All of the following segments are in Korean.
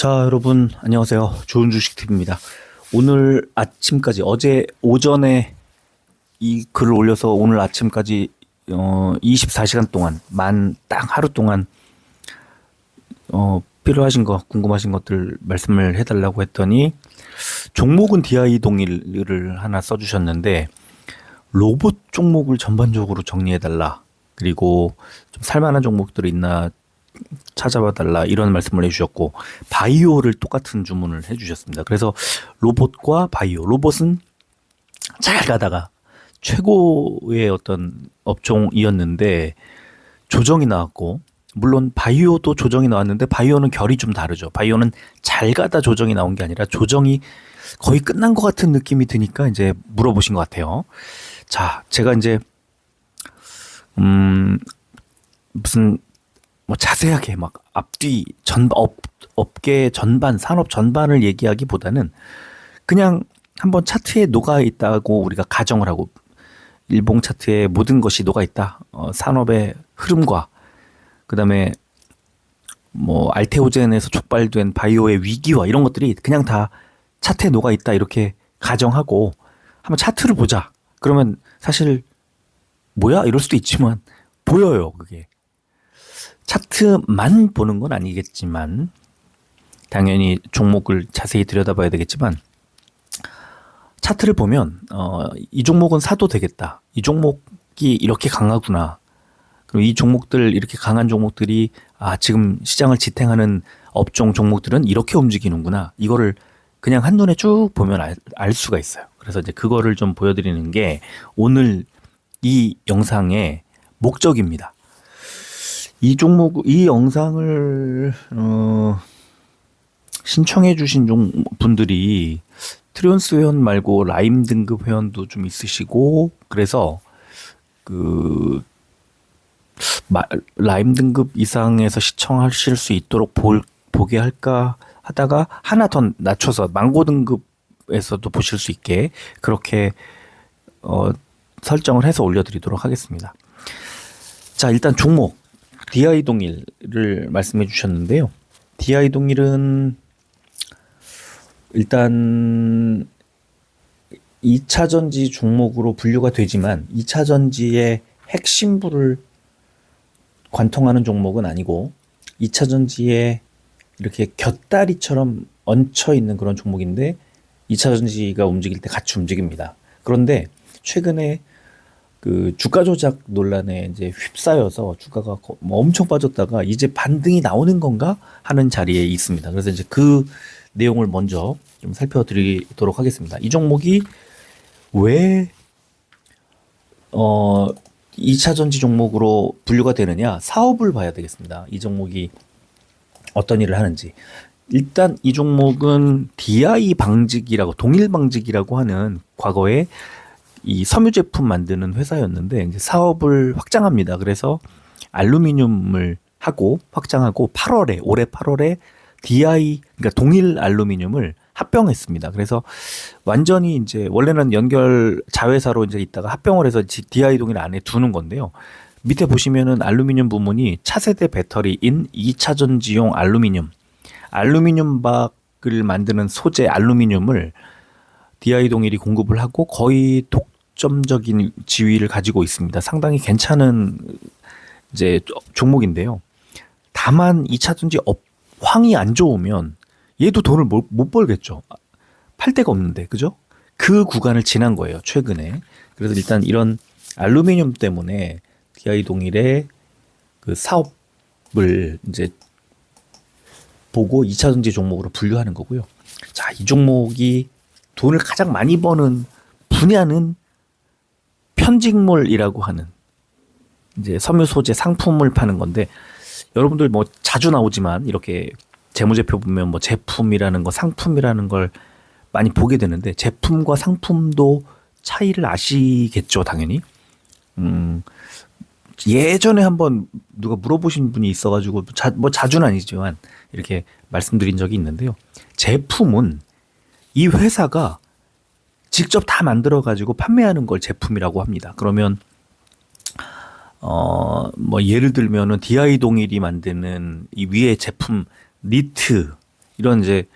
자, 여러분, 안녕하세요. 좋은 주식 팁입니다. 오늘 아침까지, 어제 오전에 이 글을 올려서 오늘 아침까지, 24시간 동안, 딱 하루 동안, 필요하신 거, 궁금하신 것들 말씀을 해달라고 했더니, 종목은 DI 동일을 하나 써주셨는데, 로봇 종목을 전반적으로 정리해달라. 그리고 좀 살만한 종목들이 있나 찾아봐 달라 이런 말씀을 해주셨고, 바이오를 똑같은 주문을 해주셨습니다. 그래서 로봇과 바이오, 로봇은 잘 가다가 최고의 어떤 업종이었는데 조정이 나왔고, 물론 바이오도 조정이 나왔는데 바이오는 결이 좀 다르죠. 바이오는 잘 가다 조정이 나온 게 아니라 조정이 거의 끝난 것 같은 느낌이 드니까 이제 물어보신 것 같아요. 자, 제가 이제 무슨 뭐 자세하게 막 앞뒤 업계 전반, 산업 전반을 얘기하기보다는 그냥 한번 차트에 녹아 있다고 우리가 가정을 하고, 일봉 차트에 모든 것이 녹아 있다. 산업의 흐름과 그다음에 뭐 알테오젠에서 촉발된 바이오의 위기와 이런 것들이 그냥 다 차트에 녹아 있다, 이렇게 가정하고 한번 차트를 보자. 그러면 사실 뭐야? 이럴 수도 있지만 보여요, 그게. 차트만 보는 건 아니겠지만 당연히 종목을 자세히 들여다봐야 되겠지만, 차트를 보면 이 종목은 사도 되겠다, 이 종목이 이렇게 강하구나, 그리고 이 종목들, 이렇게 강한 종목들이 지금 시장을 지탱하는 업종 종목들은 이렇게 움직이는구나, 이거를 그냥 한눈에 쭉 보면 알 수가 있어요. 그래서 이제 그거를 좀 보여드리는 게 오늘 이 영상의 목적입니다. 이 영상을 신청해 주신 분들이 트리온스 회원 말고 라임 등급 회원도 좀 있으시고, 그래서 라임 등급 이상에서 시청하실 수 있도록 보게 할까 하다가 하나 더 낮춰서 망고 등급에서도 보실 수 있게 그렇게 설정을 해서 올려드리도록 하겠습니다. 자, 일단 종목 DI 동일을 말씀해 주셨는데요. DI 동일은 일단 2차 전지 종목으로 분류가 되지만 2차 전지의 핵심부를 관통하는 종목은 아니고, 2차 전지에 이렇게 곁다리처럼 얹혀 있는 그런 종목인데 2차 전지가 움직일 때 같이 움직입니다. 그런데 최근에 그 주가 조작 논란에 이제 휩싸여서 주가가 엄청 빠졌다가 이제 반등이 나오는 건가 하는 자리에 있습니다. 그래서 이제 그 내용을 먼저 좀 살펴드리도록 하겠습니다. 이 종목이 왜 2차 전지 종목으로 분류가 되느냐, 사업을 봐야 되겠습니다. 이 종목이 어떤 일을 하는지. 일단 이 종목은 DI 방직이라고, 동일 방직이라고 하는 과거에 이 섬유 제품 만드는 회사였는데 이제 사업을 확장합니다. 그래서 알루미늄을 하고 확장하고 올해 8월에 DI, 그러니까 동일 알루미늄을 합병했습니다. 그래서 완전히 이제 원래는 연결 자회사로 이제 있다가 합병을 해서 DI 동일 안에 두는 건데요. 밑에 보시면은 알루미늄 부문이 차세대 배터리인 2차 전지용 알루미늄 박을 만드는 소재 알루미늄을 DI 동일이 공급을 하고 거의 독점적인 지위를 가지고 있습니다. 상당히 괜찮은 이제 종목인데요. 다만 2차 전지 업황이 안 좋으면 얘도 돈을 못 벌겠죠. 팔 데가 없는데, 그죠? 그 구간을 지난 거예요, 최근에. 그래서 일단 이런 알루미늄 때문에 DI 동일의 그 사업을 이제 보고 2차 전지 종목으로 분류하는 거고요. 자, 이 종목이 돈을 가장 많이 버는 분야는 편직물이라고 하는 이제 섬유 소재 상품을 파는 건데, 여러분들 뭐 자주 나오지만 이렇게 재무제표 보면 뭐 제품이라는 거, 상품이라는 걸 많이 보게 되는데, 제품과 상품도 차이를 아시겠죠, 당연히. 예전에 한번 누가 물어보신 분이 있어가지고 뭐 자주는 아니지만 이렇게 말씀드린 적이 있는데요. 제품은 이 회사가 직접 다 만들어가지고 판매하는 걸 제품이라고 합니다. 그러면 뭐 예를 들면은 DI 동일이 만드는 이 위에 제품 니트 이런 이제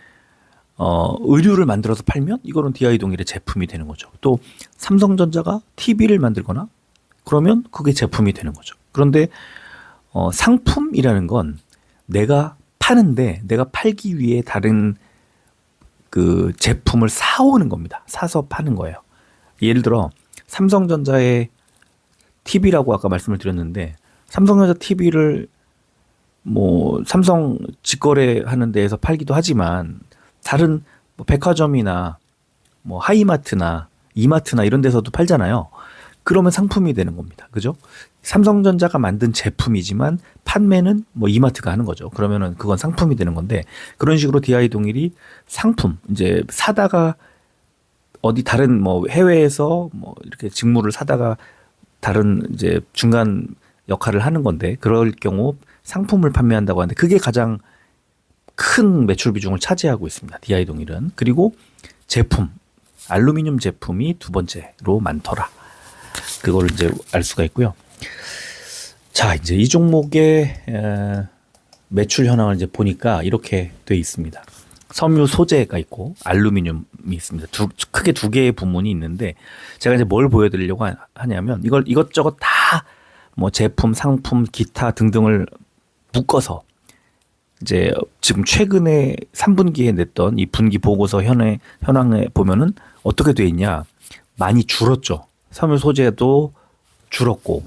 의류를 만들어서 팔면 이거는 DI 동일의 제품이 되는 거죠. 또 삼성전자가 TV를 만들거나 그러면 그게 제품이 되는 거죠. 그런데 상품이라는 건 내가 파는데 내가 팔기 위해 다른 그 제품을 사오는 겁니다. 사서 파는 거예요. 예를 들어 삼성전자의 TV라고 아까 말씀을 드렸는데 삼성전자 TV를 뭐 삼성 직거래하는 데에서 팔기도 하지만 다른 뭐 백화점이나 뭐 하이마트나 이마트나 이런 데서도 팔잖아요. 그러면 상품이 되는 겁니다. 그죠? 삼성전자가 만든 제품이지만 판매는 뭐 이마트가 하는 거죠. 그러면은 그건 상품이 되는 건데 그런 식으로 DI 동일이 상품 이제 사다가 어디 다른 뭐 해외에서 뭐 이렇게 직물을 사다가 다른 이제 중간 역할을 하는 건데 그럴 경우 상품을 판매한다고 하는데 그게 가장 큰 매출 비중을 차지하고 있습니다. DI 동일은. 그리고 제품, 알루미늄 제품이 두 번째로 많더라. 그걸 이제 알 수가 있고요. 자, 이제 이 종목의 매출 현황을 이제 보니까 이렇게 돼 있습니다. 섬유 소재가 있고 알루미늄이 있습니다. 크게 두 개의 부문이 있는데 제가 이제 뭘 보여드리려고 하냐면 이걸 이것저것 다 뭐 제품, 상품, 기타 등등을 묶어서 이제 지금 최근에 3분기에 냈던 이 분기 보고서 현황에 보면은 어떻게 돼 있냐. 많이 줄었죠. 섬유 소재도 줄었고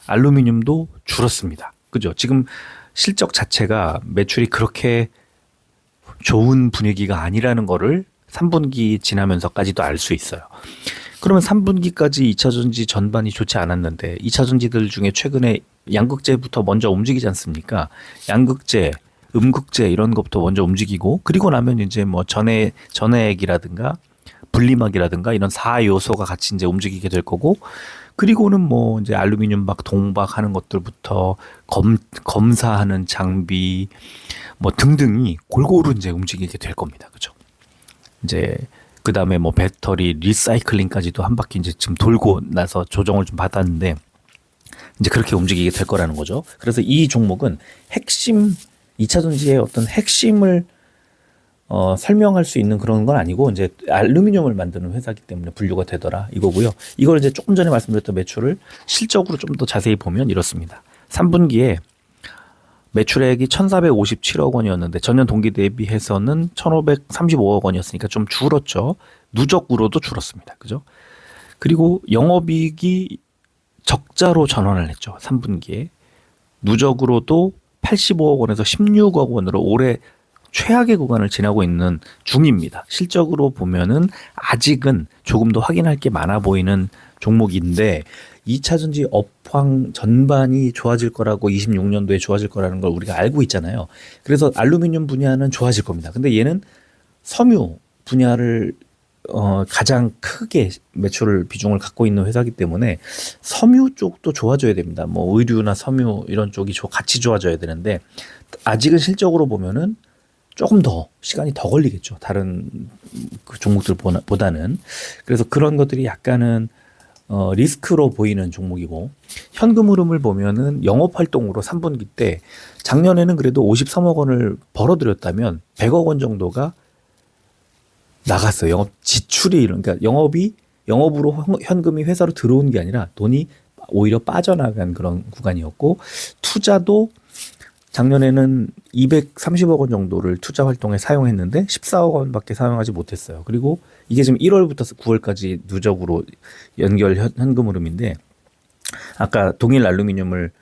알루미늄도 줄었습니다. 그죠? 지금 실적 자체가 매출이 그렇게 좋은 분위기가 아니라는 거를 3분기 지나면서까지도 알 수 있어요. 그러면 3분기까지 2차전지 전반이 좋지 않았는데 2차전지들 중에 최근에 양극재부터 먼저 움직이지 않습니까? 양극재, 음극재 이런 것부터 먼저 움직이고 그리고 나면 이제 뭐 전해액이라든가 분리막이라든가 이런 4요소가 같이 이제 움직이게 될 거고 그리고는 뭐 이제 알루미늄 박, 동박 하는 것들부터 검사하는 장비 뭐 등등이 골고루 이제 움직이게 될 겁니다. 그죠? 이제 그 다음에 뭐 배터리 리사이클링까지도 한 바퀴 이제 지금 돌고 나서 조정을 좀 받았는데 이제 그렇게 움직이게 될 거라는 거죠. 그래서 이 종목은 핵심 2차전지의 어떤 핵심을 설명할 수 있는 그런 건 아니고 이제 알루미늄을 만드는 회사이기 때문에 분류가 되더라 이거고요. 이걸 이제 조금 전에 말씀드렸던 매출을 실적으로 좀 더 자세히 보면 이렇습니다. 3분기에 매출액이 1,457억 원이었는데 전년 동기 대비해서는 1,535억 원이었으니까 좀 줄었죠. 누적으로도 줄었습니다. 그죠? 그리고 영업이익이 적자로 전환을 했죠. 3분기에. 누적으로도 85억 원에서 16억 원으로 올해 최악의 구간을 지나고 있는 중입니다. 실적으로 보면은 아직은 조금 더 확인할 게 많아 보이는 종목인데 2차전지 업황 전반이 좋아질 거라고 26년도에 좋아질 거라는 걸 우리가 알고 있잖아요. 그래서 알루미늄 분야는 좋아질 겁니다. 근데 얘는 섬유 분야를 가장 크게 매출을 비중을 갖고 있는 회사이기 때문에 섬유 쪽도 좋아져야 됩니다. 뭐 의류나 섬유 이런 쪽이 같이 좋아져야 되는데 아직은 실적으로 보면은 조금 더 시간이 더 걸리겠죠. 다른 그 종목들보다는. 그래서 그런 것들이 약간은 리스크로 보이는 종목이고 현금 흐름을 보면은 영업 활동으로 3분기 때 작년에는 그래도 53억 원을 벌어들였다면 100억 원 정도가 나갔어요. 영업 지출이 그러니까 영업으로 현금이 회사로 들어온 게 아니라 돈이 오히려 빠져나간 그런 구간이었고 투자도 작년에는 230억 원 정도를 투자 활동에 사용했는데 14억 원밖에 사용하지 못했어요. 그리고 이게 지금 1월부터 9월까지 누적으로 연결 현금 흐름인데 아까 동일 알루미늄을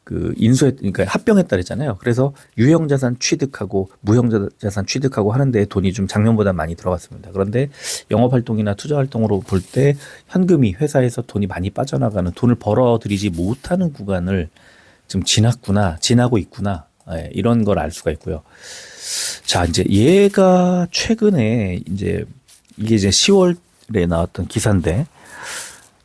그러니까 합병했다 그랬잖아요. 그래서 유형자산 취득하고 무형자산 취득하고 하는데 돈이 좀 작년보다 많이 들어갔습니다. 그런데 영업활동이나 투자활동으로 볼 때 현금이 회사에서 돈이 많이 빠져나가는 돈을 벌어들이지 못하는 구간을 지금 지나고 있구나. 예, 이런 걸 알 수가 있고요. 자, 이제 얘가 최근에 이게 이제 10월에 나왔던 기사인데,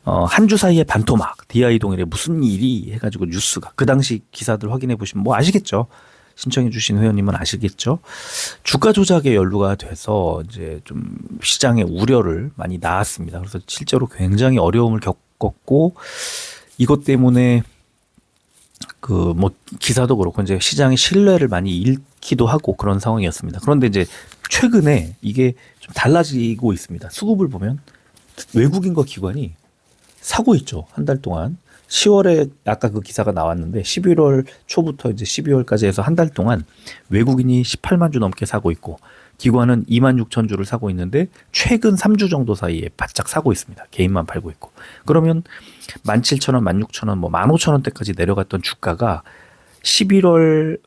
한 주 사이에 반토막, DI 동일에 무슨 일이 해가지고 뉴스가, 그 당시 기사들 확인해 보시면 뭐 아시겠죠? 신청해 주신 회원님은 아시겠죠? 주가 조작에 연루가 돼서 이제 좀 시장에 우려를 많이 낳았습니다. 그래서 실제로 굉장히 어려움을 겪었고, 이것 때문에 그 뭐 기사도 그렇고 이제 시장의 신뢰를 많이 잃기도 하고 그런 상황이었습니다. 그런데 이제 최근에 이게 좀 달라지고 있습니다. 수급을 보면 외국인과 기관이 사고 있죠. 한 달 동안. 10월에 아까 그 기사가 나왔는데 11월 초부터 이제 12월까지 해서 한 달 동안 외국인이 18만 주 넘게 사고 있고 기관은 2만 6천 주를 사고 있는데 최근 3주 정도 사이에 바짝 사고 있습니다. 개인만 팔고 있고. 그러면 17,000원, 16,000원, 뭐 15,000원대까지 내려갔던 주가가 11월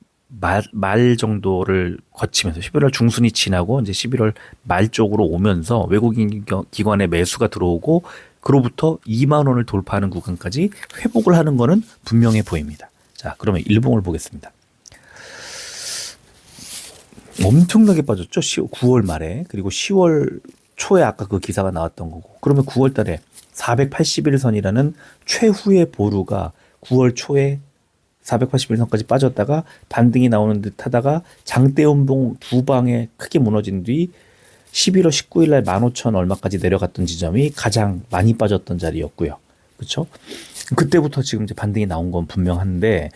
말 정도를 거치면서 11월 중순이 지나고 이제 11월 말 쪽으로 오면서 외국인 기관의 매수가 들어오고 그로부터 2만 원을 돌파하는 구간까지 회복을 하는 거는 분명해 보입니다. 자, 그러면 일봉을 보겠습니다. 엄청나게 빠졌죠. 9월 말에. 그리고 10월 초에 아까 그 기사가 나왔던 거고. 그러면 9월 달에 481선이라는 최후의 보루가 9월 초에 481선까지 빠졌다가 반등이 나오는 듯 하다가 장대음봉 두 방에 크게 무너진 뒤 11월 19일 날 15,000 얼마까지 내려갔던 지점이 가장 많이 빠졌던 자리였고요. 그렇죠? 그때부터 지금 이제 반등이 나온 건 분명한데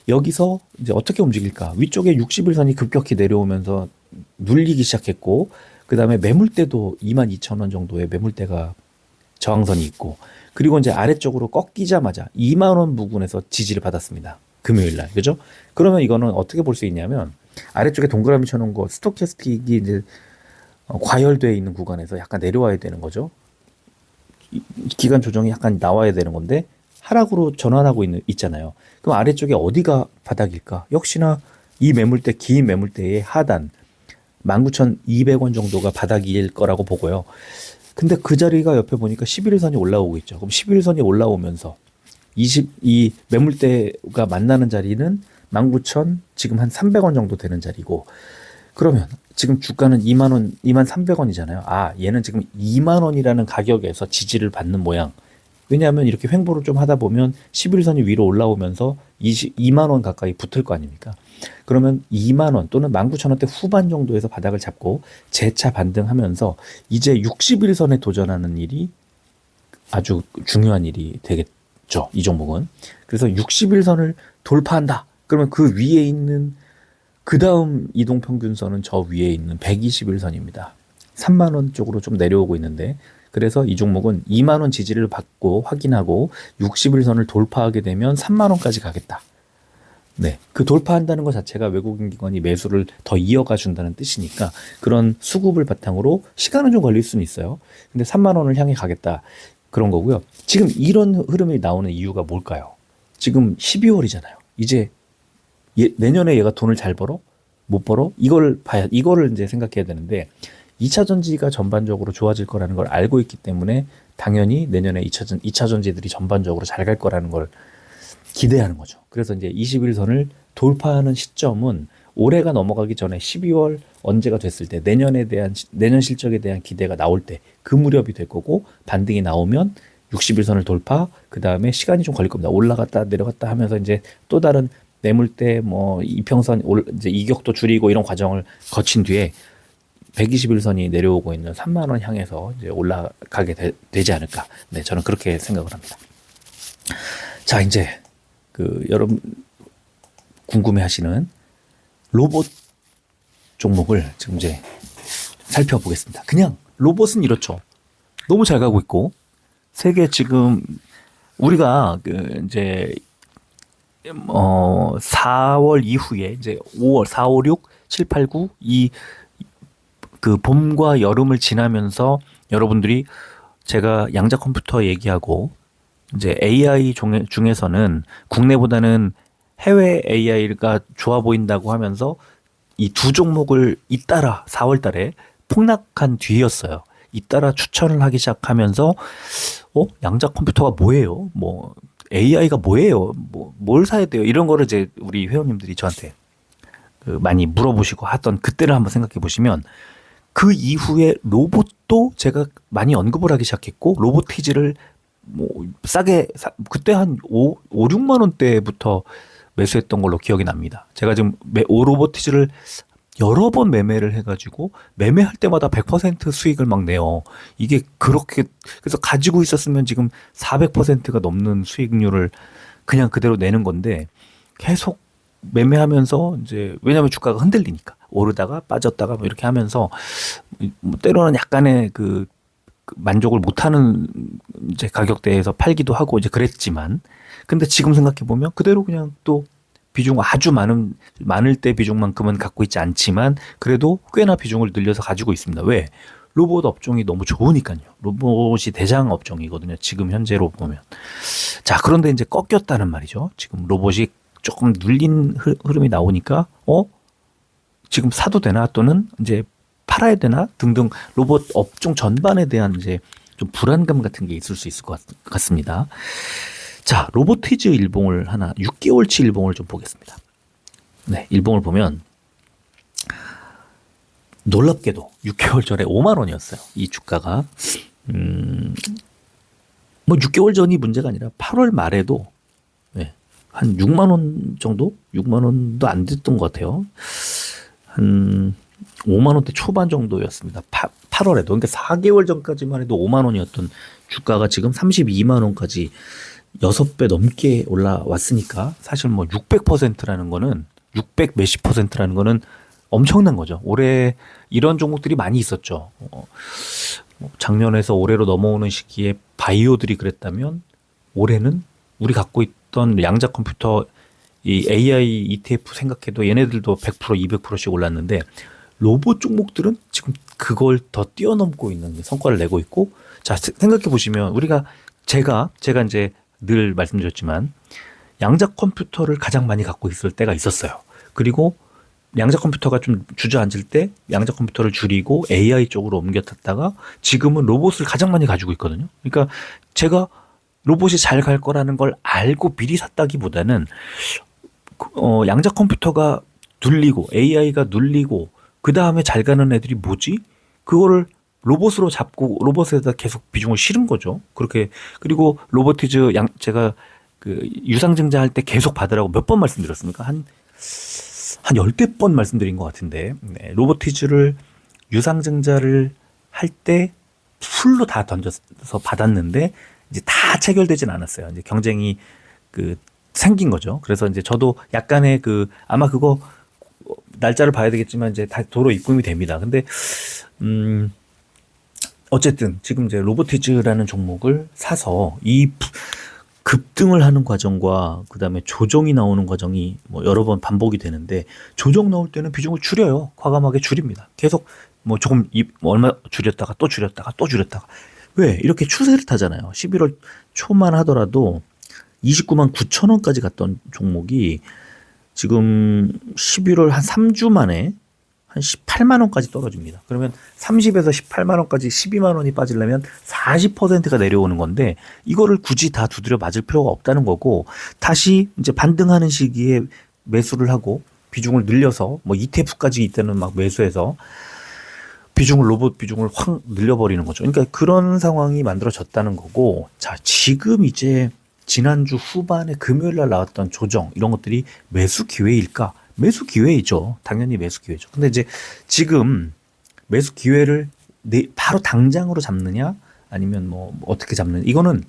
여기서 이제 어떻게 움직일까? 위쪽에 60일선이 급격히 내려오면서 눌리기 시작했고 그다음에 매물대도 22,000원 정도의 매물대가 저항선이 있고 그리고 이제 아래쪽으로 꺾이자마자 2만 원 부근에서 지지를 받았습니다. 금요일 날. 그죠? 그러면 이거는 어떻게 볼 수 있냐면 아래쪽에 동그라미 쳐놓은 거 스토캐스틱이 이제 과열되어 있는 구간에서 약간 내려와야 되는 거죠. 기간 조정이 약간 나와야 되는 건데 하락으로 전환하고 있잖아요. 그럼 아래쪽에 어디가 바닥일까? 역시나 이 매물대, 긴 매물대의 하단 19,200원 정도가 바닥일 거라고 보고요. 근데 그 자리가 옆에 보니까 11일선이 올라오고 있죠. 그럼 11일선이 올라오면서 이 매물대가 만나는 자리는 19,000 지금 한 300원 정도 되는 자리고 그러면 지금 주가는 2만 원, 2만 300원이잖아요. 아, 얘는 지금 2만 원이라는 가격에서 지지를 받는 모양. 왜냐하면 이렇게 횡보를 좀 하다 보면 11선이 위로 올라오면서 2만 원 가까이 붙을 거 아닙니까? 그러면 2만 원 또는 19,000원대 후반 정도에서 바닥을 잡고 재차 반등하면서 이제 61선에 도전하는 일이 아주 중요한 일이 되겠죠. 이 종목은. 그래서 61선을 돌파한다. 그러면 그 위에 있는 그 다음 이동평균선은 저 위에 있는 121선입니다. 3만 원 쪽으로 좀 내려오고 있는데 그래서 이 종목은 2만 원 지지를 받고 확인하고 60일선을 돌파하게 되면 3만 원까지 가겠다. 네, 그 돌파한다는 것 자체가 외국인 기관이 매수를 더 이어가 준다는 뜻이니까 그런 수급을 바탕으로 시간은 좀 걸릴 수는 있어요. 근데 3만 원을 향해 가겠다 그런 거고요. 지금 이런 흐름이 나오는 이유가 뭘까요? 지금 12월이잖아요. 이제 내년에 얘가 돈을 잘 벌어? 못 벌어? 이거를 이제 생각해야 되는데 2차 전지가 전반적으로 좋아질 거라는 걸 알고 있기 때문에 당연히 내년에 2차 전지들이 전반적으로 잘 갈 거라는 걸 기대하는 거죠. 그래서 이제 21선을 돌파하는 시점은 올해가 넘어가기 전에 12월 언제가 됐을 때 내년 실적에 대한 기대가 나올 때 그 무렵이 될 거고 반등이 나오면 61선을 돌파 그 다음에 시간이 좀 걸릴 겁니다. 올라갔다 내려갔다 하면서 이제 또 다른 매물대 뭐 이평선 이제 이격도 줄이고 이런 과정을 거친 뒤에 121선이 내려오고 있는 3만 원 향해서 이제 올라가게 되지 않을까. 네, 저는 그렇게 생각을 합니다. 자, 이제 여러분 궁금해하시는 로봇 종목을 지금 이제 살펴보겠습니다. 그냥 로봇은 이렇죠. 너무 잘 가고 있고 세계 지금 우리가 이제 4월 이후에 이제 5월 4, 5, 6, 7, 8, 9 그 봄과 여름을 지나면서 여러분들이 제가 양자 컴퓨터 얘기하고 이제 AI 중에서는 국내보다는 해외 AI가 좋아 보인다고 하면서 이 두 종목을 잇따라 4월 달에 폭락한 뒤였어요. 잇따라 추천을 하기 시작하면서 양자 컴퓨터가 뭐예요? 뭐 AI가 뭐예요? 뭘 사야 돼요? 이런 거를 이제 우리 회원님들이 저한테 많이 물어보시고 하던 그때를 한번 생각해 보시면 그 이후에 로봇도 제가 많이 언급을 하기 시작했고 로보티즈를 뭐 싸게 그때 한 6만 원대부터 매수했던 걸로 기억이 납니다. 제가 지금 로보티즈를 여러 번 매매를 해가지고 매매할 때마다 100% 수익을 막 내요. 이게 그렇게 그래서 가지고 있었으면 지금 400%가 넘는 수익률을 그냥 그대로 내는 건데 계속 매매하면서 이제 왜냐하면 주가가 흔들리니까 오르다가 빠졌다가 뭐 이렇게 하면서 뭐 때로는 약간의 그 만족을 못하는 이제 가격대에서 팔기도 하고 이제 그랬지만 근데 지금 생각해 보면 그대로 그냥 또 비중 아주 많을 때 비중만큼은 갖고 있지 않지만 그래도 꽤나 비중을 늘려서 가지고 있습니다. 왜? 로봇 업종이 너무 좋으니까요. 로봇이 대장 업종이거든요. 지금 현재로 보면. 자, 그런데 이제 꺾였다는 말이죠. 지금 로봇이 조금 눌린 흐름이 나오니까 지금 사도 되나 또는 이제 팔아야 되나 등등 로봇 업종 전반에 대한 이제 좀 불안감 같은 게 있을 수 있을 것 같습니다. 자, 로보티즈 일봉을 하나 6개월치 일봉을 좀 보겠습니다. 네, 일봉을 보면 놀랍게도 6개월 전에 5만 원이었어요. 이 주가가 뭐 6개월 전이 문제가 아니라 8월 말에도 네, 한 6만 원 정도? 6만 원도 안 됐던 것 같아요. 한 5만 원대 초반 정도였습니다. 8월에도. 그러니까 4개월 전까지만 해도 5만 원이었던 주가가 지금 32만 원까지 6배 넘게 올라왔으니까 사실 뭐 600%라는 거는 600 몇십 %라는 거는 엄청난 거죠. 올해 이런 종목들이 많이 있었죠. 작년에서 올해로 넘어오는 시기에 바이오들이 그랬다면 올해는 우리 갖고 있던 양자 컴퓨터 이 AI ETF 생각해도 얘네들도 100% 200%씩 올랐는데 로봇 종목들은 지금 그걸 더 뛰어넘고 있는 성과를 내고 있고 자 생각해 보시면 제가 이제 늘 말씀드렸지만 양자 컴퓨터를 가장 많이 갖고 있을 때가 있었어요. 그리고 양자 컴퓨터가 좀 주저앉을 때 양자 컴퓨터를 줄이고 AI 쪽으로 옮겨 탔다가 지금은 로봇을 가장 많이 가지고 있거든요. 그러니까 제가 로봇이 잘 갈 거라는 걸 알고 미리 샀다기보다는 양자 컴퓨터가 눌리고 AI가 눌리고 그 다음에 잘 가는 애들이 뭐지? 그거를 로봇으로 잡고 로봇에다 계속 비중을 실은 거죠. 그렇게 그리고 로보티즈 제가 그 유상증자 할 때 계속 받으라고 몇 번 말씀드렸습니까? 한 10대 번 말씀드린 것 같은데 네, 로보티즈를 유상증자를 할 때 풀로 다 던져서 받았는데 이제 다 체결되진 않았어요. 이제 경쟁이 생긴 거죠. 그래서 이제 저도 약간의 아마 그거 날짜를 봐야 되겠지만 이제 다 도로 입금이 됩니다. 근데 어쨌든 지금 이제 로보티즈라는 종목을 사서 이 급등을 하는 과정과 그다음에 조정이 나오는 과정이 뭐 여러 번 반복이 되는데 조정 나올 때는 비중을 줄여요. 과감하게 줄입니다. 계속 뭐 조금 얼마 줄였다가 또 줄였다가 또 줄였다가 왜 이렇게 추세를 타잖아요. 11월 초만 하더라도 29만 9천 원까지 갔던 종목이 지금 11월 한 3주 만에 한 18만 원까지 떨어집니다. 그러면 30에서 18만 원까지 12만 원이 빠지려면 40%가 내려오는 건데 이거를 굳이 다 두드려 맞을 필요가 없다는 거고 다시 이제 반등하는 시기에 매수를 하고 비중을 늘려서 뭐 ETF까지 이때는 막 매수해서 로봇 비중을 확 늘려버리는 거죠. 그러니까 그런 상황이 만들어졌다는 거고 자 지금 이제 지난주 후반에 금요일 날 나왔던 조정 이런 것들이 매수 기회일까? 매수 기회이죠. 당연히 매수 기회죠. 근데 이제 지금 매수 기회를 바로 당장으로 잡느냐 아니면 뭐 어떻게 잡느냐 이거는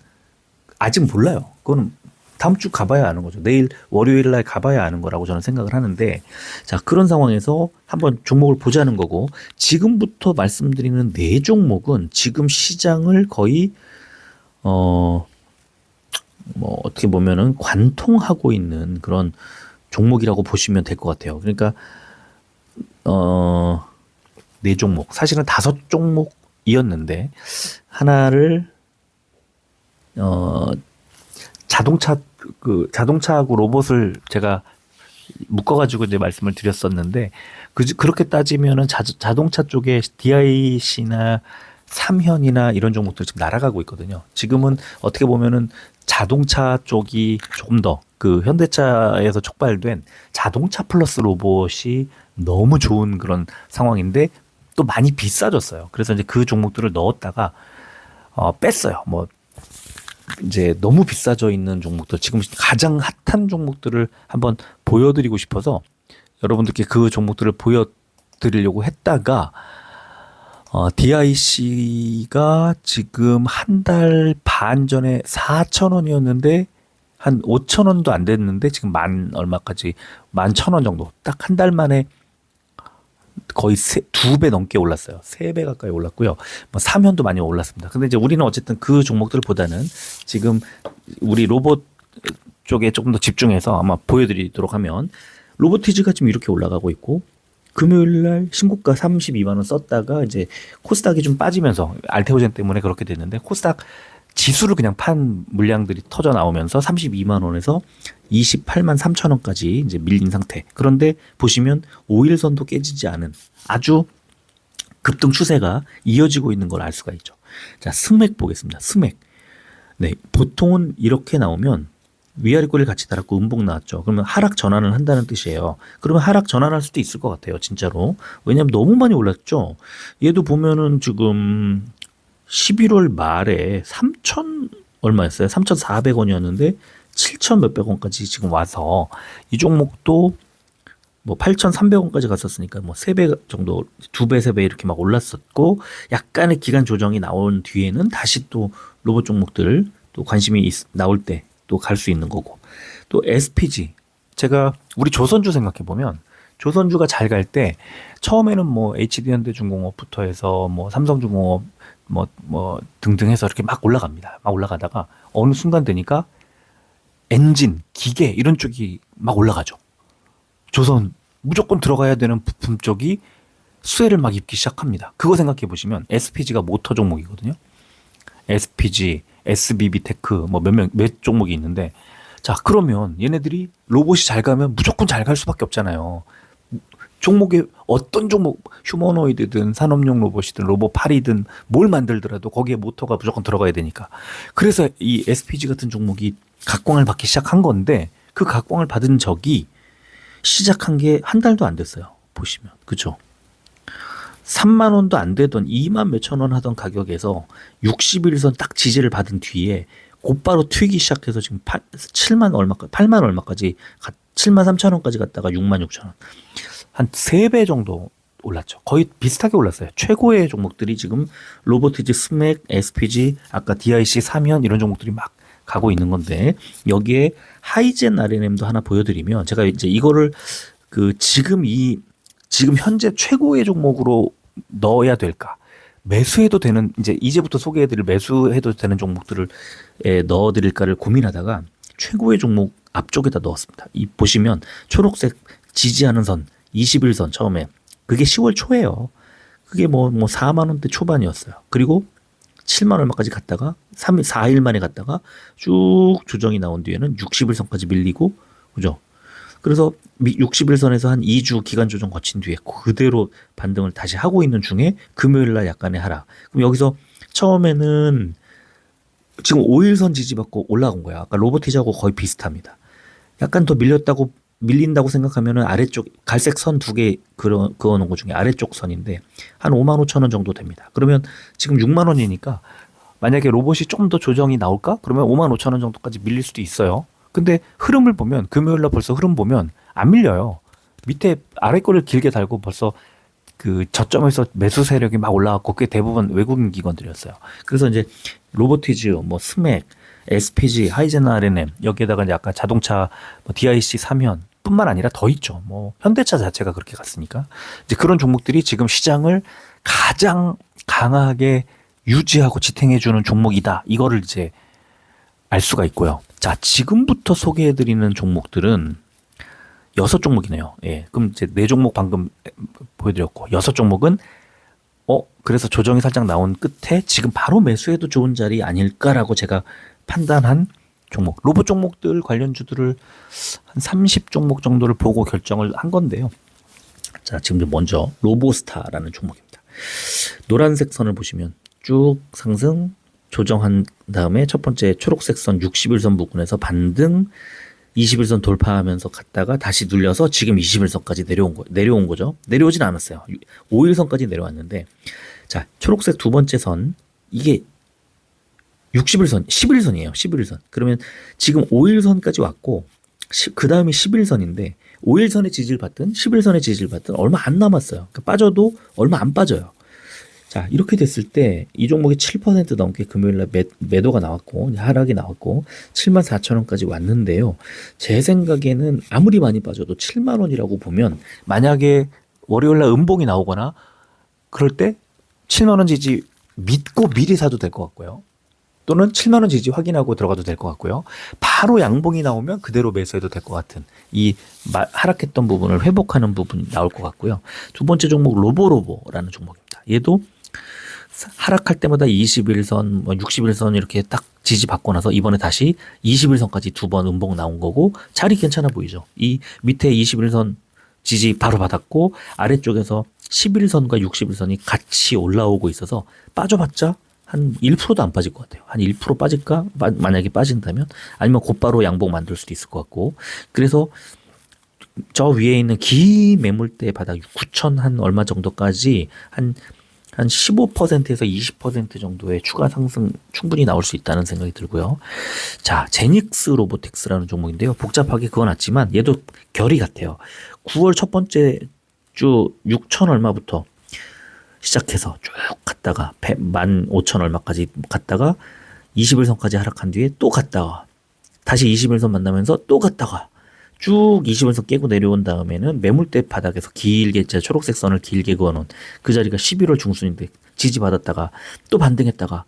아직 몰라요. 그거는 다음 주 가봐야 아는 거죠. 내일 월요일 날 가봐야 아는 거라고 저는 생각을 하는데 자 그런 상황에서 한번 종목을 보자는 거고 지금부터 말씀드리는 네 종목은 지금 시장을 거의 뭐 어떻게 보면은 관통하고 있는 그런 종목이라고 보시면 될 것 같아요. 그러니까 네 종목 사실은 5종목이었는데 하나를 자동차하고 로봇을 제가 묶어가지고 이제 말씀을 드렸었는데 그렇게 따지면은 자동차 쪽에 DIC나 삼현이나 이런 종목들 지금 날아가고 있거든요. 지금은 어떻게 보면은 자동차 쪽이 조금 더 현대차에서 촉발된 자동차 플러스 로봇이 너무 좋은 그런 상황인데 또 많이 비싸졌어요. 그래서 이제 그 종목들을 넣었다가 뺐어요. 뭐 이제 너무 비싸져 있는 종목들 지금 가장 핫한 종목들을 한번 보여드리고 싶어서 여러분들께 그 종목들을 보여드리려고 했다가 DIC가 지금 한 달 반 전에 4,000원이었는데 한 5천 원도 안 됐는데 지금 만 얼마까지 11,000원 정도 딱 한 달 만에 거의 두 배 넘게 올랐어요. 세 배 가까이 올랐고요. 뭐 사면도 많이 올랐습니다. 근데 이제 우리는 어쨌든 그 종목들보다는 지금 우리 로봇 쪽에 조금 더 집중해서 아마 보여드리도록 하면 로보티즈가 지금 이렇게 올라가고 있고 금요일 날 신고가 32만 원 썼다가 이제 코스닥이 좀 빠지면서 알테오젠 때문에 그렇게 됐는데 코스닥 지수를 그냥 판 물량들이 터져 나오면서 32만 원에서 28만 3천 원까지 이제 밀린 상태. 그런데 보시면 5일선도 깨지지 않은 아주 급등 추세가 이어지고 있는 걸 알 수가 있죠. 자, 스맥 보겠습니다. 스맥. 네, 보통은 이렇게 나오면 위아래 꼬리를 같이 달았고 음봉 나왔죠. 그러면 하락 전환을 한다는 뜻이에요. 그러면 하락 전환할 수도 있을 것 같아요. 진짜로. 왜냐하면 너무 많이 올랐죠. 얘도 보면은 지금 11월 말에 3천 얼마였어요? 3,400원이었는데 7천 몇백 원까지 지금 와서 이 종목도 뭐 8,300원까지 갔었으니까 뭐 3배 정도, 2배, 3배 이렇게 막 올랐었고 약간의 기간 조정이 나온 뒤에는 다시 또 로봇 종목들 또 관심이 나올 때 또 갈 수 있는 거고. 또 SPG. 제가 우리 조선주 생각해 보면 조선주가 잘 갈 때 처음에는 뭐 HD현대중공업부터 해서 뭐 삼성중공업 뭐 등등 해서 이렇게 막 올라갑니다. 막 올라가다가 어느 순간 되니까 엔진, 기계 이런 쪽이 막 올라가죠. 조선 무조건 들어가야 되는 부품 쪽이 수혜를 막 입기 시작합니다. 그거 생각해 보시면 SPG가 모터 종목이거든요. SPG, SBB테크 뭐 몇 종목이 있는데 자 그러면 얘네들이 로봇이 잘 가면 무조건 잘 갈 수밖에 없잖아요. 종목에 어떤 종목 휴머노이드든 산업용 로봇이든 로봇팔이든 뭘 만들더라도 거기에 모터가 무조건 들어가야 되니까 그래서 이 SPG 같은 종목이 각광을 받기 시작한 건데 그 각광을 받은 적이 시작한 게 한 달도 안 됐어요. 보시면 그죠? 3만 원도 안 되던 2만 몇천 원 하던 가격에서 60일선 딱 지지를 받은 뒤에 곧바로 튀기 시작해서 지금 7만 얼마까지 8만 얼마까지 7만 3천 원까지 갔다가 6만 6천 원. 한 3배 정도 올랐죠. 거의 비슷하게 올랐어요. 최고의 종목들이 지금 로보티즈, 스맥, SPG, 아까 DIC, 사면 이런 종목들이 막 가고 있는 건데 여기에 하이젠 RNM도 하나 보여드리면 제가 이제 이거를 지금 현재 최고의 종목으로 넣어야 될까? 매수해도 되는 이제부터 소개해드릴 매수해도 되는 종목들을 넣어드릴까를 고민하다가 최고의 종목 앞쪽에다 넣었습니다. 이 보시면 초록색 지지하는 선 21선 처음에 그게 10월 초예요. 그게 뭐 4만 원대 초반이었어요. 그리고 7만 얼마까지 갔다가 4일 만에 갔다가 쭉 조정이 나온 뒤에는 60일선까지 밀리고 그죠? 그래서 60일선에서 한 2주 기간 조정 거친 뒤에 그대로 반등을 다시 하고 있는 중에 금요일 날 약간의 하락. 그럼 여기서 처음에는 지금 5일선 지지받고 올라온 거야. 아까 로보티즈하고 거의 비슷합니다. 약간 더 밀린다고 생각하면은 아래쪽 갈색 선 2개 그어놓은 것 중에 아래쪽 선인데 한 5만 5천 원 정도 됩니다. 그러면 지금 6만 원이니까 만약에 로봇이 좀 더 조정이 나올까? 그러면 5만 5천 원 정도까지 밀릴 수도 있어요. 근데 흐름을 보면 금요일 날 벌써 흐름 보면 안 밀려요. 밑에 아래 거를 길게 달고 벌써 그 저점에서 매수 세력이 막 올라왔고 그게 대부분 외국인 기관들이었어요. 그래서 이제 로보티즈, 뭐 스맥, SPG, 하이젠 RNM 여기에다가 이제 아까 자동차 뭐 DIC 사면 뿐만 아니라 더 있죠. 뭐 현대차 자체가 그렇게 갔으니까 이제 그런 종목들이 지금 시장을 가장 강하게 유지하고 지탱해주는 종목이다. 이거를 이제 알 수가 있고요. 자, 지금부터 소개해드리는 종목들은 6종목이네요. 예. 그럼 이제 4종목 방금 보여드렸고, 6종목은, 그래서 조정이 살짝 나온 끝에 지금 바로 매수해도 좋은 자리 아닐까라고 제가 판단한 종목. 로봇 종목들 관련주들을 한 30종목 정도를 보고 결정을 한 건데요. 자, 지금 먼저 로보스타라는 종목입니다. 노란색 선을 보시면 쭉 상승, 조정한 다음에 첫 번째 초록색 선 60일선 부근에서 반등 20일선 돌파하면서 갔다가 다시 눌려서 지금 21선까지 내려온 거죠. 내려오진 않았어요. 5일선까지 내려왔는데 자, 초록색 두 번째 선 이게 60일선, 11일선이에요. 11일선. 그러면 지금 5일선까지 왔고 그 다음이 11일선인데 5일선의 지지를 받든 11일선의 지지를 받든 얼마 안 남았어요. 그러니까 빠져도 얼마 안 빠져요. 자, 이렇게 됐을 때 이 종목이 7% 넘게 금요일날 매도가 나왔고 하락이 나왔고 74,000원까지 왔는데요. 제 생각에는 아무리 많이 빠져도 7만 원이라고 보면 만약에 월요일날 음봉이 나오거나 그럴 때 7만 원 지지 믿고 미리 사도 될 것 같고요. 또는 7만 원 지지 확인하고 들어가도 될 것 같고요. 바로 양봉이 나오면 그대로 매수해도 될 것 같은 이 하락했던 부분을 회복하는 부분이 나올 것 같고요. 두 번째 종목 로보로보라는 종목입니다. 얘도 하락할 때마다 21선, 61선 이렇게 딱 지지받고 나서 이번에 다시 21선까지 두 번 음봉 나온 거고 자리 괜찮아 보이죠. 이 밑에 21선 지지 바로 받았고 아래쪽에서 11선과 61선이 같이 올라오고 있어서 빠져봤자 한 1%도 안 빠질 것 같아요. 한 1% 빠질까? 만약에 빠진다면 아니면 곧바로 양봉 만들 수도 있을 것 같고 그래서 저 위에 있는 긴 매물대 바닥 9천 한 얼마 정도까지 한 15%에서 20% 정도의 추가 상승 충분히 나올 수 있다는 생각이 들고요. 자, 제닉스 로보틱스라는 종목인데요. 복잡하게 그어놨지만 얘도 결이 같아요. 9월 첫 번째 주 6천 얼마부터 시작해서 쭉 갔다가 15,000 얼마까지 갔다가 21선까지 하락한 뒤에 또 갔다가 다시 21선 만나면서 또 갔다가 쭉 21선 깨고 내려온 다음에는 매물대 바닥에서 길게 제 초록색 선을 길게 그어놓은 그 자리가 11월 중순인데 지지받았다가 또 반등했다가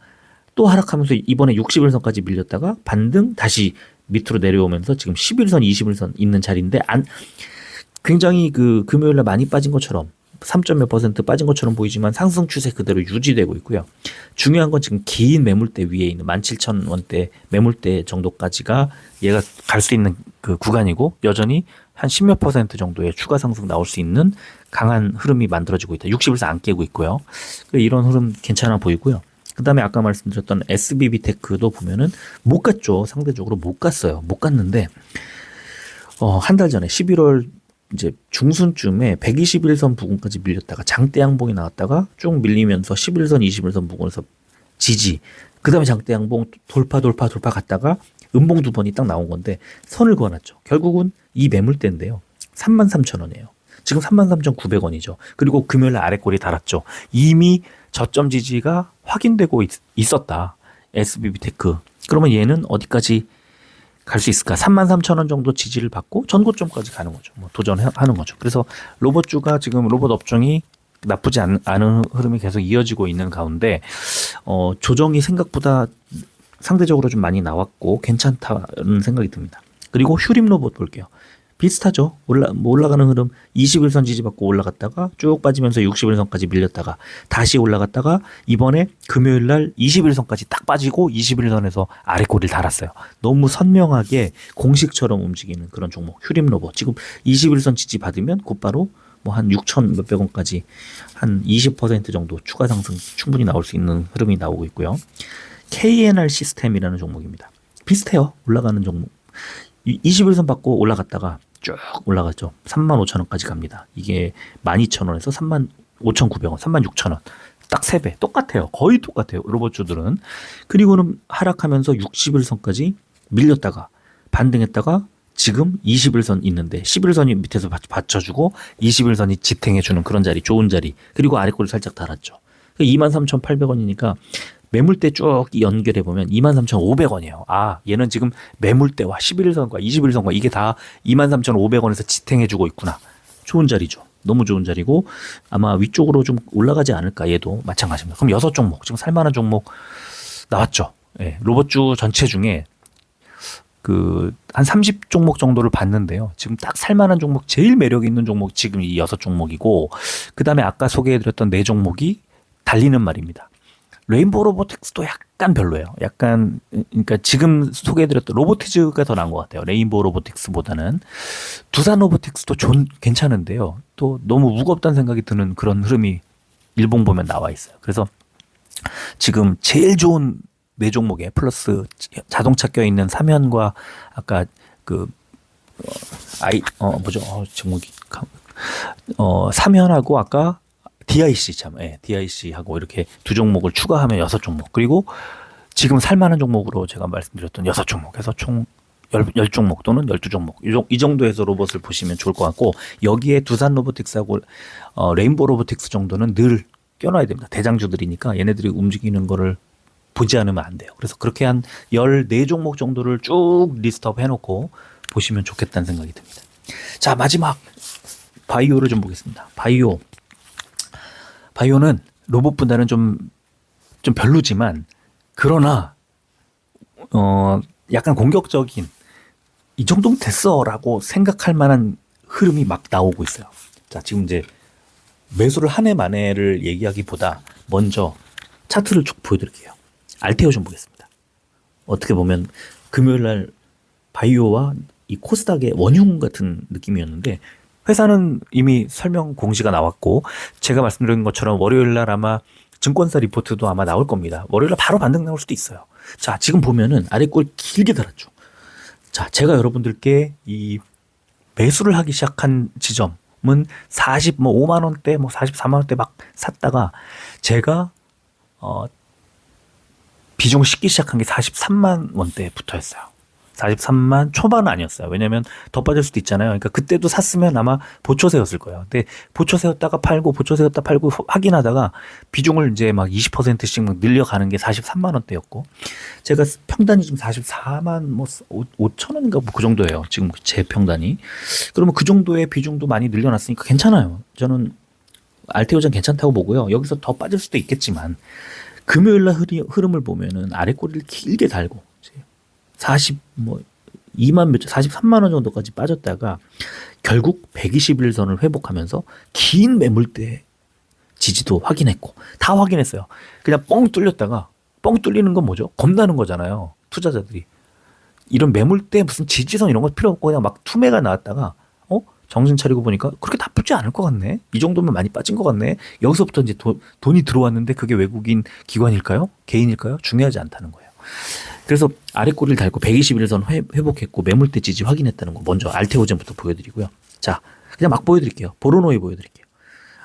또 하락하면서 이번에 61선까지 밀렸다가 반등 다시 밑으로 내려오면서 지금 11선 21선 있는 자리인데 굉장히 그 금요일날 많이 빠진 것처럼 3몇 % 빠진 것처럼 보이지만 상승 추세 그대로 유지되고 있고요. 중요한 건 지금 긴 매물대 위에 있는 17,000원대 매물대 정도까지가 얘가 갈 수 있는 그 구간이고 여전히 한 10몇 % 정도의 추가 상승 나올 수 있는 강한 흐름이 만들어지고 있다. 60에서 안 깨고 있고요. 이런 흐름 괜찮아 보이고요. 그 다음에 아까 말씀드렸던 SBB테크도 보면은 못 갔죠. 상대적으로 못 갔어요. 못 갔는데 한 달 전에 11월 이제 중순쯤에 121선 부근까지 밀렸다가 장대 양봉이 나왔다가 쭉 밀리면서 11선, 21선 부근에서 지지. 그 다음에 장대 양봉 돌파 갔다가 음봉 두 번이 딱 나온 건데 선을 그어놨죠. 결국은 이 매물대인데요. 33,000원이에요. 지금 33,900원이죠. 그리고 금요일 아래 꼬리 달았죠. 이미 저점 지지가 확인되고 있었다. SBB테크. 그러면 얘는 어디까지 갈 수 있을까? 33,000원 정도 지지를 받고 전고점까지 가는 거죠. 도전하는 거죠. 그래서 로봇주가 지금 로봇 업종이 나쁘지 않은 흐름이 계속 이어지고 있는 가운데 조정이 생각보다 상대적으로 좀 많이 나왔고 괜찮다는 생각이 듭니다. 그리고 휴림 로봇 볼게요. 비슷하죠. 올라가는 흐름 21선 지지받고 올라갔다가 쭉 빠지면서 61선까지 밀렸다가 다시 올라갔다가 이번에 금요일 날 21선까지 딱 빠지고 21선에서 아래 꼬리를 달았어요. 너무 선명하게 공식처럼 움직이는 그런 종목 휴림 로봇. 지금 21선 지지받으면 곧바로 뭐 한 6천 몇백 원까지 한 20% 정도 추가 상승 충분히 나올 수 있는 흐름이 나오고 있고요. KNR 시스템이라는 종목입니다. 비슷해요. 올라가는 종목. 21선 받고 올라갔다가 쭉 올라갔죠. 35,000원까지 갑니다. 이게 12,000원에서 35,900원, 36,000원. 딱 3배. 똑같아요. 거의 똑같아요. 로봇주들은. 그리고는 하락하면서 61선까지 밀렸다가 반등했다가 지금 21선 있는데 11선이 밑에서 받쳐주고 21선이 지탱해주는 그런 자리, 좋은 자리. 그리고 아래 꼴을 살짝 달았죠. 23,800원이니까 매물대 쭉 연결해 보면 23,500원이에요. 얘는 지금 매물대와 11선과 21선과 이게 다 23,500원에서 지탱해주고 있구나. 좋은 자리죠. 너무 좋은 자리고 아마 위쪽으로 좀 올라가지 않을까. 얘도 마찬가지입니다. 그럼 6종목 지금 살만한 종목 나왔죠. 예, 로봇주 전체 중에 한 30종목 정도를 봤는데요. 지금 딱 살만한 종목, 제일 매력 있는 종목 지금 이 6종목이고 그 다음에 아까 소개해드렸던 4종목이 달리는 말입니다. 레인보우 로보틱스도 약간 별로예요. 약간 그러니까 지금 소개해드렸던 로보티즈가 더 나은 것 같아요. 레인보우 로보틱스보다는. 두산 로보틱스도 괜찮은데요. 또 너무 무겁다는 생각이 드는 그런 흐름이 일봉 보면 나와 있어요. 그래서 지금 제일 좋은 4종목에 플러스 자동차 껴있는 사면과 아까 종목이 사면하고 아까 DIC DIC하고 이렇게 2종목을 추가하면 6종목. 그리고 지금 살만한 종목으로 제가 말씀드렸던 6종목에서 총 10종목 또는 12종목. 이 정도에서 로봇을 보시면 좋을 것 같고 여기에 두산 로보틱스하고 레인보우 로보틱스 정도는 늘 껴놔야 됩니다. 대장주들이니까 얘네들이 움직이는 거를 보지 않으면 안 돼요. 그래서 그렇게 한 14종목 정도를 쭉 리스트업 해놓고 보시면 좋겠다는 생각이 듭니다. 자, 마지막 바이오를 좀 보겠습니다. 바이오는 로봇 분할은 좀 별로지만, 그러나 약간 공격적인, 이 정도면 됐어라고 생각할 만한 흐름이 막 나오고 있어요. 자, 지금 이제 매수를 한 해 만에를 얘기하기보다 먼저 차트를 쭉 보여드릴게요. 알테오 좀 보겠습니다. 어떻게 보면 금요일 날 바이오와 이 코스닥의 원흉 같은 느낌이었는데, 회사는 이미 설명 공시가 나왔고, 제가 말씀드린 것처럼 월요일 날 아마 증권사 리포트도 아마 나올 겁니다. 월요일 날 바로 반등 나올 수도 있어요. 자, 지금 보면은 아래 꼴 길게 달았죠. 자, 제가 여러분들께 이 매수를 하기 시작한 지점은 45만 원대, 44만 원대 막 샀다가, 제가 비중을 싣기 시작한 게 43만 원대에 붙어 있어요. 43만 초반은 아니었어요. 왜냐면 더 빠질 수도 있잖아요. 그러니까 그때도 샀으면 아마 보초 세웠을 거예요. 근데 보초 세웠다가 팔고, 보초 세웠다 팔고 확인하다가 비중을 이제 막 20%씩 막 늘려가는 게 43만 원대였고, 제가 평단이 지금 44만 5천 원인가 뭐 그 정도예요. 지금 제 평단이. 그러면 그 정도의 비중도 많이 늘려놨으니까 괜찮아요. 저는 알테오전 괜찮다고 보고요. 여기서 더 빠질 수도 있겠지만, 금요일날 흐름을 보면은 아래 꼬리를 길게 달고 43만 원 정도까지 빠졌다가 결국 121선을 회복하면서 긴 매물대 지지도 확인했고, 다 확인했어요. 그냥 뻥 뚫렸다가, 뻥 뚫리는 건 뭐죠? 겁나는 거잖아요. 투자자들이. 이런 매물대 무슨 지지선 이런 거 필요 없고 그냥 막 투매가 나왔다가 정신 차리고 보니까 그렇게 나쁘지 않을 것 같네. 이 정도면 많이 빠진 것 같네. 여기서부터 이제 돈이 들어왔는데 그게 외국인 기관일까요? 개인일까요? 중요하지 않다는 거예요. 그래서 아래 꼬리를 달고 121선 회복했고 매물대 지지 확인했다는 거 먼저 알테오젠부터 보여드리고요. 자, 그냥 막 보여드릴게요. 보로노이 보여드릴게요.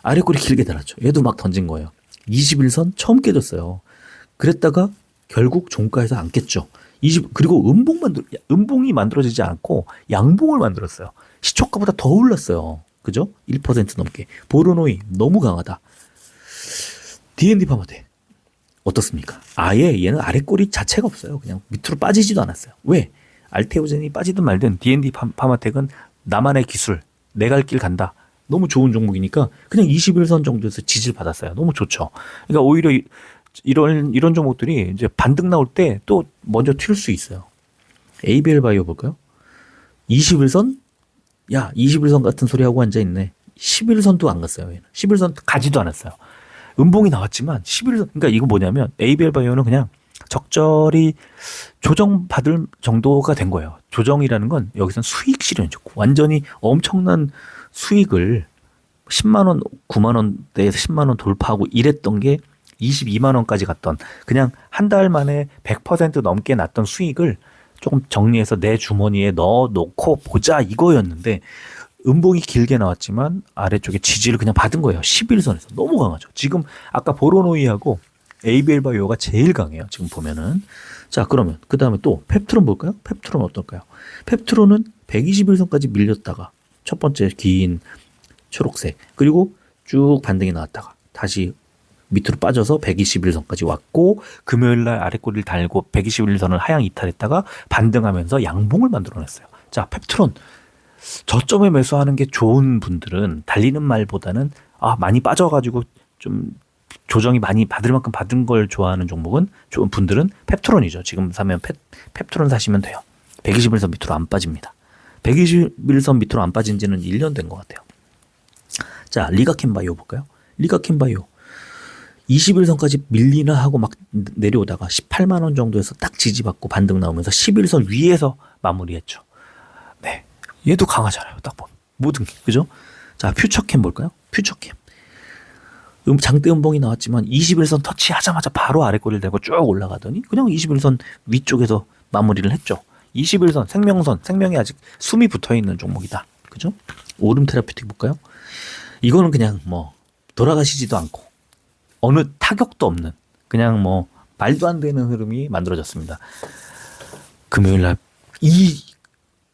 아래 꼬리 길게 달았죠. 얘도 막 던진 거예요. 21선 처음 깨졌어요. 그랬다가 결국 종가에서 안 깼죠. 그리고 음봉이 만들어지지 않고 양봉을 만들었어요. 시초가보다 더 올랐어요. 그죠? 1% 넘게. 보르노이 너무 강하다. D&D 파마테 어떻습니까? 아예 얘는 아래 꼬리 자체가 없어요. 그냥 밑으로 빠지지도 않았어요. 왜? 알테오젠이 빠지든 말든 D&D 파마텍은 나만의 기술, 내 갈 길 간다. 너무 좋은 종목이니까 그냥 21선 정도에서 지지를 받았어요. 너무 좋죠. 그러니까 오히려 이런 종목들이 이제 반등 나올 때 또 먼저 튈 수 있어요. ABL 바이오 볼까요? 21선? 야, 21선 같은 소리 하고 앉아있네. 11선도 안 갔어요. 얘는. 11선 가지도 않았어요. 음봉이 나왔지만 11선, 그러니까 이거 뭐냐면 ABL 바이오는 그냥 적절히 조정받을 정도가 된 거예요. 조정이라는 건 여기서는 수익 실현이죠. 완전히 엄청난 수익을 10만 원, 9만 원대에서 10만 원 돌파하고 이랬던 게 22만 원까지 갔던, 그냥 한 달 만에 100% 넘게 났던 수익을 조금 정리해서 내 주머니에 넣어 놓고 보자 이거였는데, 음봉이 길게 나왔지만 아래쪽에 지지를 그냥 받은 거예요. 11선에서. 너무 강하죠. 지금 아까 보로노이하고 ABL 바이오가 제일 강해요. 지금 보면은. 자, 그러면 그 다음에 또 펩트론 볼까요? 펩트론 어떨까요? 펩트론은 121선까지 밀렸다가 첫 번째 긴 초록색, 그리고 쭉 반등이 나왔다가 다시 밑으로 빠져서 121선까지 왔고, 금요일날 아래꼬리를 달고 121선을 하향 이탈했다가 반등하면서 양봉을 만들어냈어요. 자, 펩트론 저점에 매수하는 게 좋은 분들은, 달리는 말보다는 많이 빠져가지고 좀 조정이 많이 받을 만큼 받은 걸 좋아하는 종목은, 좋은 분들은 펩트론이죠. 지금 사면 펩트론 사시면 돼요. 121선 밑으로 안 빠집니다. 121선 밑으로 안 빠진 지는 1년 된 것 같아요. 자, 리가켄바이오 볼까요? 리가켄바이오 21선까지 밀리나 하고 막 내려오다가 18만 원 정도에서 딱 지지받고 반등 나오면서 11선 위에서 마무리했죠. 네, 얘도 강하잖아요. 딱 보면 모든 게, 그죠? 자, 퓨처캠 볼까요? 퓨처캠 장대 음봉이 나왔지만 21선 터치하자마자 바로 아래 꼬리를 대고 쭉 올라가더니 그냥 21선 위쪽에서 마무리를 했죠. 21선 생명이 아직 숨이 붙어있는 종목이다. 그죠? 오름 테라피틱 볼까요? 이거는 그냥 뭐 돌아가시지도 않고 어느 타격도 없는, 그냥 뭐 말도 안 되는 흐름이 만들어졌습니다. 금요일날 이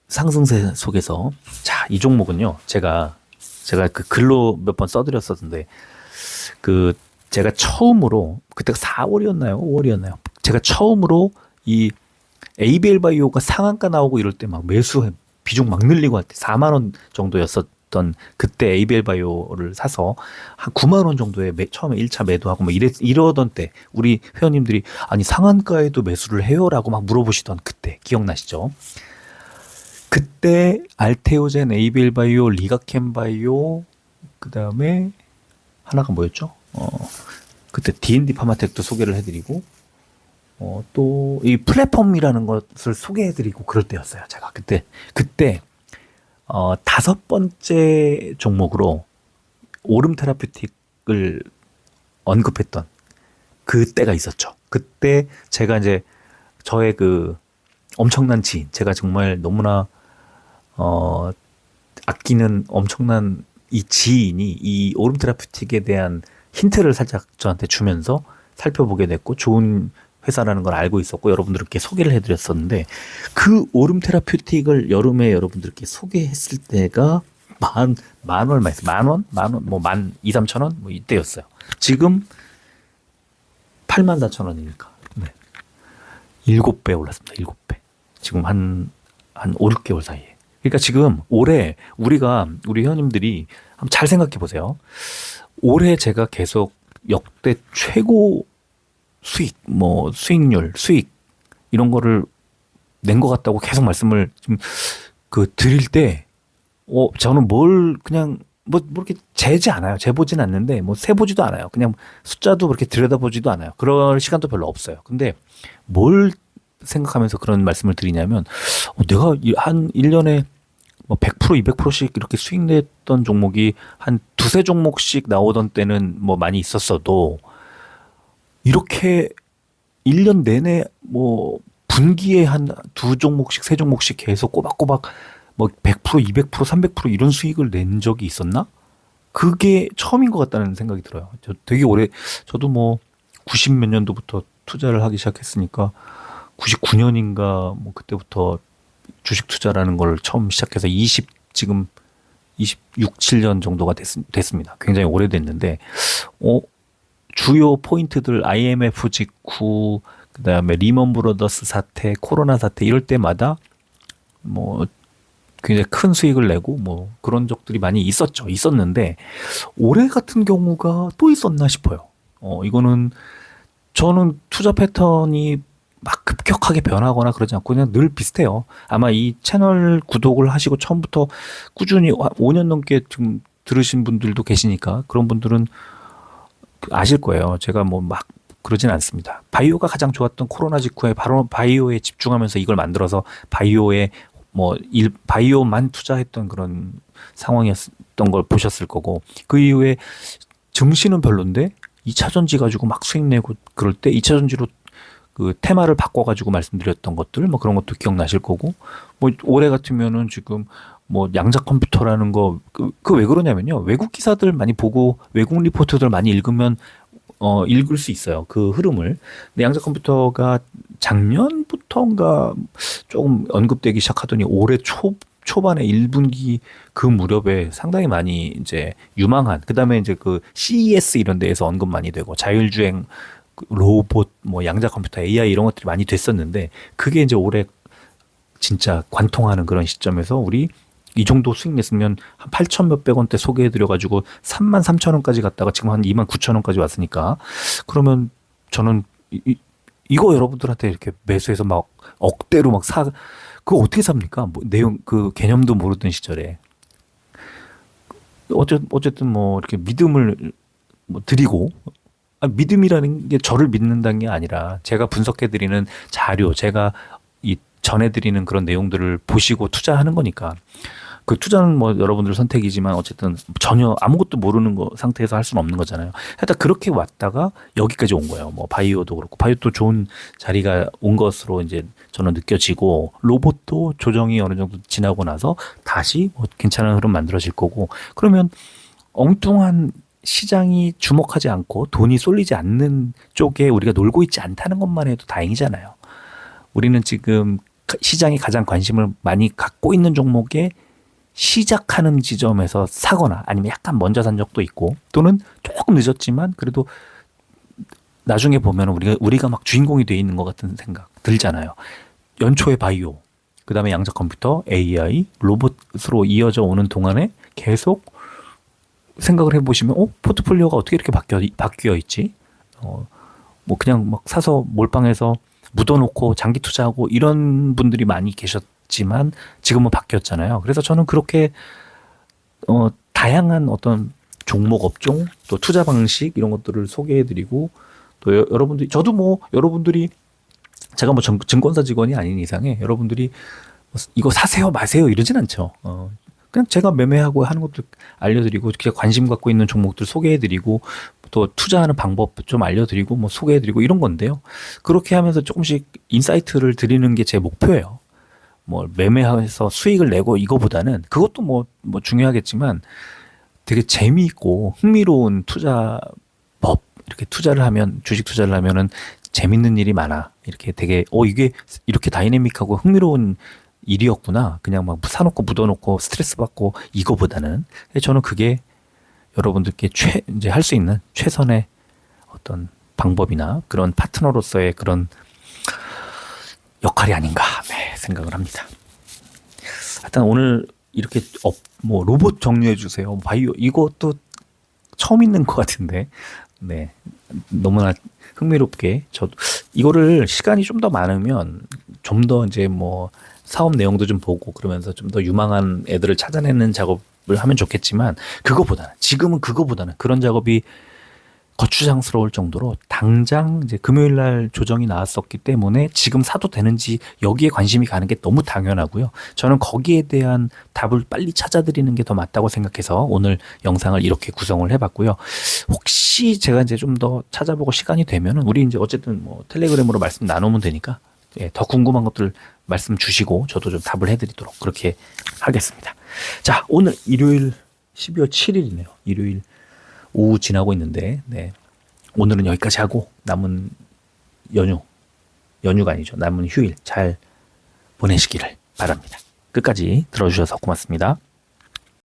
상승세 속에서, 자, 이 종목은요, 제가 그 글로 몇 번 써드렸었는데, 그 제가 처음으로 그때가 4월이었나요? 5월이었나요? 제가 처음으로 이 ABL 바이오가 상한가 나오고 이럴 때 막 매수 비중 막 늘리고 할 때 4만 원 정도였었던 그때 ABL 바이오를 사서 한 9만 원 정도에 처음에 1차 매도하고 뭐 이러던 때 우리 회원님들이 아니 상한가에도 매수를 해요라고 막 물어보시던 그때 기억나시죠? 그때 알테오젠, ABL 바이오, 리가캠 바이오 그다음에 하나가 뭐였죠? 그때 D&D 파마텍도 소개를 해드리고 또 이 플랫폼이라는 것을 소개해드리고 그럴 때였어요. 제가 그때 다섯 번째 종목으로 오름 테라퓨틱을 언급했던 그때가 있었죠. 그때 제가 이제 저의 그 엄청난 지인, 제가 정말 너무나 아끼는 엄청난 이 지인이 이 오름 테라퓨틱에 대한 힌트를 살짝 저한테 주면서 살펴보게 됐고 좋은 회사라는 걸 알고 있었고 여러분들께 소개를 해드렸었는데 그 오름 테라퓨틱을 여름에 여러분들께 소개했을 때가 만 얼마였어요? 만 원? 뭐 12,000~13,000원? 뭐 이때였어요. 지금 84,000원이니까. 네. 7배 올랐습니다. 7배. 지금 한 5, 6개월 사이에. 그러니까 지금 올해 우리 회원님들이 한번 잘 생각해 보세요. 올해 제가 계속 역대 최고 수익, 뭐 수익률, 수익 이런 거를 낸 것 같다고 계속 말씀을 좀 드릴 때, 저는 뭘 그냥 뭐 이렇게 재지 않아요. 재보진 않는데 뭐 세보지도 않아요. 그냥 숫자도 그렇게 들여다보지도 않아요. 그럴 시간도 별로 없어요. 근데 뭘 생각하면서 그런 말씀을 드리냐면 내가 한 1년에 뭐 100%, 200%씩 이렇게 수익 냈던 종목이 한 두세 종목씩 나오던 때는 뭐 많이 있었어도 이렇게 1년 내내 뭐 분기에 한 두 종목씩, 세 종목씩 계속 꼬박꼬박 뭐 100%, 200%, 300% 이런 수익을 낸 적이 있었나? 그게 처음인 것 같다는 생각이 들어요. 되게 저도 뭐 90 몇 년도부터 투자를 하기 시작했으니까 99년인가 뭐 그때부터 주식 투자라는 걸 처음 시작해서 지금 26, 7년 정도가 됐습니다. 굉장히 오래됐는데, 주요 포인트들 IMF 직후, 그다음에 리먼 브러더스 사태, 코로나 사태 이럴 때마다 뭐 굉장히 큰 수익을 내고 뭐 그런 적들이 많이 있었는데 올해 같은 경우가 또 있었나 싶어요. 이거는 저는 투자 패턴이 막 급격하게 변하거나 그러지 않고 그냥 늘 비슷해요. 아마 이 채널 구독을 하시고 처음부터 꾸준히 5년 넘게 지금 들으신 분들도 계시니까 그런 분들은 아실 거예요. 제가 뭐 막 그러진 않습니다. 바이오가 가장 좋았던 코로나 직후에 바로 바이오에 집중하면서 이걸 만들어서 바이오만 투자했던 그런 상황이었던 걸 보셨을 거고 그 이후에 증시는 별론데 2차 전지 가지고 막 수익 내고 그럴 때 2차 전지로 그 테마를 바꿔가지고 말씀드렸던 것들 뭐 그런 것도 기억나실 거고 뭐 올해 같으면은 지금 뭐 양자 컴퓨터라는 거 왜 그러냐면요 외국 기사들 많이 보고 외국 리포트들 많이 읽으면 읽을 수 있어요 그 흐름을. 근데 양자 컴퓨터가 작년부터인가 조금 언급되기 시작하더니 올해 초반에 1분기 그 무렵에 상당히 많이 이제 유망한 그다음에 이제 그 CES 이런 데에서 언급 많이 되고 자율주행 로봇, 뭐 양자 컴퓨터, AI 이런 것들이 많이 됐었는데 그게 이제 올해 진짜 관통하는 그런 시점에서 우리 이 정도 수익 냈으면 한 8천 몇백 원대 소개해드려가지고 3만 3천 원까지 갔다가 지금 한 2만 9천 원까지 왔으니까 그러면 저는 이거 여러분들한테 이렇게 매수해서 막 억대로 막 그거 어떻게 삽니까? 뭐 내용 그 개념도 모르던 시절에 어쨌든 뭐 이렇게 믿음을 뭐 드리고. 믿음이라는 게 저를 믿는다는 게 아니라 제가 분석해드리는 자료, 제가 이 전해드리는 그런 내용들을 보시고 투자하는 거니까 그 투자는 뭐 여러분들 선택이지만 어쨌든 전혀 아무것도 모르는 상태에서 할 수는 없는 거잖아요. 하여튼 그렇게 왔다가 여기까지 온 거예요. 뭐 바이오도 그렇고 바이오도 좋은 자리가 온 것으로 이제 저는 느껴지고 로봇도 조정이 어느 정도 지나고 나서 다시 뭐 괜찮은 흐름 만들어질 거고 그러면 엉뚱한 시장이 주목하지 않고 돈이 쏠리지 않는 쪽에 우리가 놀고 있지 않다는 것만 해도 다행이잖아요. 우리는 지금 시장이 가장 관심을 많이 갖고 있는 종목에 시작하는 지점에서 사거나 아니면 약간 먼저 산 적도 있고 또는 조금 늦었지만 그래도 나중에 보면 우리가 막 주인공이 돼 있는 것 같은 생각 들잖아요. 연초에 바이오, 그 다음에 양자 컴퓨터, AI, 로봇으로 이어져 오는 동안에 계속 생각을 해보시면, 포트폴리오가 어떻게 이렇게 바뀌어 있지? 뭐 그냥 막 사서 몰빵해서 묻어놓고 장기 투자하고 이런 분들이 많이 계셨지만 지금은 바뀌었잖아요. 그래서 저는 그렇게 다양한 어떤 종목 업종 또 투자 방식 이런 것들을 소개해드리고 또 여러분들이 저도 뭐 여러분들이 제가 뭐 증권사 직원이 아닌 이상에 여러분들이 이거 사세요 마세요 이러진 않죠. 그냥 제가 매매하고 하는 것도 알려드리고 제가 관심 갖고 있는 종목들 소개해드리고 또 투자하는 방법 좀 알려드리고 뭐 소개해드리고 이런 건데요. 그렇게 하면서 조금씩 인사이트를 드리는 게 제 목표예요. 뭐 매매해서 수익을 내고 이거보다는 그것도 뭐 중요하겠지만 되게 재미있고 흥미로운 투자법 이렇게 투자를 하면 주식 투자를 하면은 재밌는 일이 많아. 이렇게 되게 이게 이렇게 다이내믹하고 흥미로운 일이었구나. 그냥 막 사놓고 묻어놓고 스트레스 받고 이거보다는 저는 그게 여러분들께 이제 할 수 있는 최선의 어떤 방법이나 그런 파트너로서의 그런 역할이 아닌가 생각을 합니다. 하여튼 오늘 이렇게 뭐 로봇 정리해 주세요. 바이오 이것도 처음 있는 것 같은데 네 너무나 흥미롭게 저도 이거를 시간이 좀 더 많으면 좀 더 이제 뭐 사업 내용도 좀 보고 그러면서 좀 더 유망한 애들을 찾아내는 작업을 하면 좋겠지만 지금은 그거보다는 그런 작업이 거추장스러울 정도로 당장 이제 금요일 날 조정이 나왔었기 때문에 지금 사도 되는지 여기에 관심이 가는 게 너무 당연하고요. 저는 거기에 대한 답을 빨리 찾아드리는 게 더 맞다고 생각해서 오늘 영상을 이렇게 구성을 해봤고요. 혹시 제가 이제 좀 더 찾아보고 시간이 되면은 우리 이제 어쨌든 뭐 텔레그램으로 말씀 나누면 되니까 더 궁금한 것들 말씀 주시고 저도 좀 답을 해드리도록 그렇게 하겠습니다. 자, 오늘 일요일 12월 7일이네요. 일요일 오후 지나고 있는데 오늘은 여기까지 하고 남은 연휴가 아니죠. 남은 휴일 잘 보내시기를 바랍니다. 끝까지 들어주셔서 고맙습니다.